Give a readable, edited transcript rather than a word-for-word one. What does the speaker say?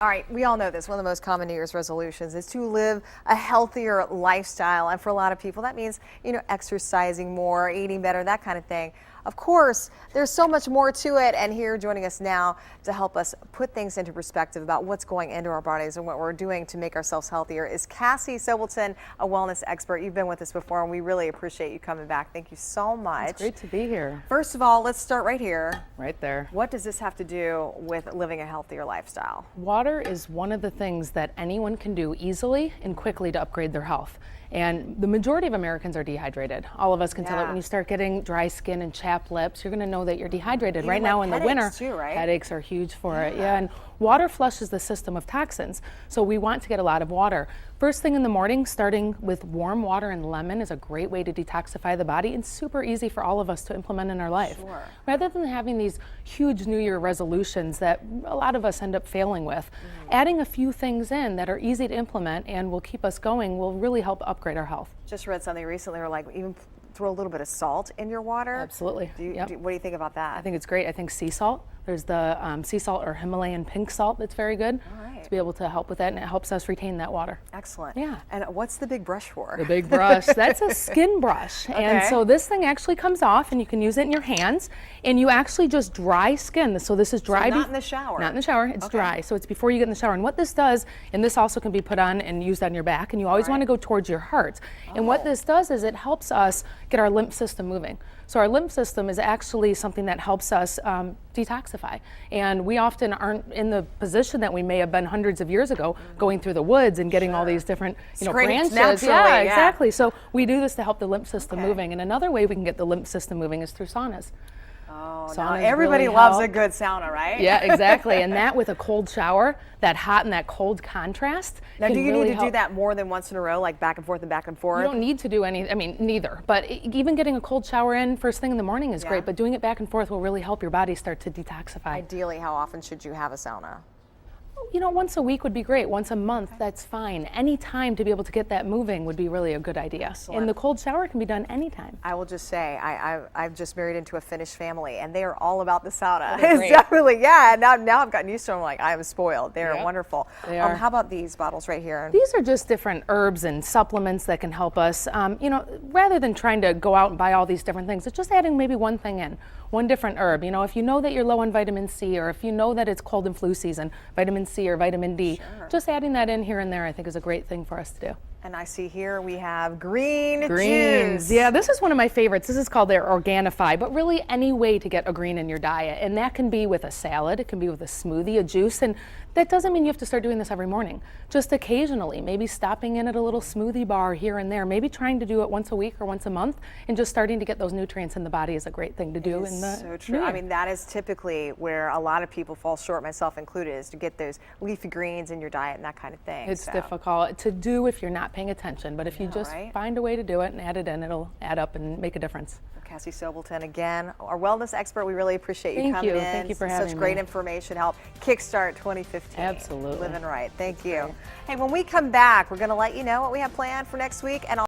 All right, we all know this. One of the most common New Year's resolutions is to live a healthier lifestyle. And for a lot of people, that means, exercising more, eating better, that kind of thing. Of course, there's so much more to it. And here joining us now to help us put things into perspective about what's going into our bodies and what we're doing to make ourselves healthier is Cassie Sobelson, a wellness expert. You've been with us before, and we really appreciate you coming back. Thank you so much. It's great to be here. First of all, let's start right here. Right there. What does this have to do with living a healthier lifestyle? Water is one of the things that anyone can do easily and quickly to upgrade their health. And the majority of Americans are dehydrated. All of us can tell it when you start getting dry skin and chapped lips. You're going to know that you're dehydrated. Even right now in the winter, too, right? Headaches are huge for it. Yeah, and water flushes the system of toxins. So we want to get a lot of water. First thing in the morning, starting with warm water and lemon is a great way to detoxify the body and super easy for all of us to implement in our life. Sure. Rather than having these huge New Year resolutions that a lot of us end up failing with, adding a few things in that are easy to implement and will keep us going will really help upgrade our health. Just read something recently where even throw a little bit of salt in your water. Absolutely. What do you think about that? I think it's great. I think sea salt. There's the sea salt or Himalayan pink salt that's very good to be able to help with that, and it helps us retain that water. Excellent. Yeah. And what's the big brush for? The big brush. That's a skin brush. Okay. And so this thing actually comes off, and you can use it in your hands, and you actually just dry skin. So this is dry. So not in the shower? Not in the shower. It's dry. So it's before you get in the shower. And what this does, and this also can be put on and used on your back, and you always want to go towards your heart. And what this does is it helps us get our lymph system moving. So our lymph system is actually something that helps us detoxify. And we often aren't in the position that we may have been hundreds of years ago, going through the woods and getting all these different branches. Yeah, exactly. So we do this to help the lymph system moving. And another way we can get the lymph system moving is through saunas. Oh, now everybody loves a good sauna, right? Yeah, exactly. And that with a cold shower, that hot and that cold contrast. Now, do you need to do that more than once in a row, like back and forth and back and forth? You don't need to do any, neither. But even getting a cold shower in first thing in the morning is great, but doing it back and forth will really help your body start to detoxify. Ideally, how often should you have a sauna? Once a week would be great. Once a month, that's fine. Any time to be able to get that moving would be really a good idea. Excellent. And the cold shower can be done anytime. I will just say, I've just married into a Finnish family, and they are all about the sauna. It's definitely, now I've gotten used to them. Like, I am spoiled. They are wonderful. They are. How about these bottles right here? These are just different herbs and supplements that can help us. Rather than trying to go out and buy all these different things, it's just adding maybe one thing in, one different herb. If you know that you're low on vitamin C, or if you know that it's cold and flu season, vitamin C or vitamin D, just adding that in here and there I think is a great thing for us to do. And I see here we have greens. Juice. Yeah, this is one of my favorites. This is called their Organifi, but really any way to get a green in your diet. And that can be with a salad, it can be with a smoothie, a juice, and that doesn't mean you have to start doing this every morning. Just occasionally, maybe stopping in at a little smoothie bar here and there, maybe trying to do it once a week or once a month, and just starting to get those nutrients in the body is a great thing to do. So true. That is typically where a lot of people fall short, myself included, is to get those leafy greens in your diet and that kind of thing. It's difficult to do if you're not paying attention, but if you just find a way to do it and add it in, it'll add up and make a difference. Cassie Sobelson, again, our wellness expert. We really appreciate you coming in. Thank you for having me. Such great information, help kickstart 2015. Absolutely. Living right. Thank you. Hey, when we come back, we're going to let you know what we have planned for next week, and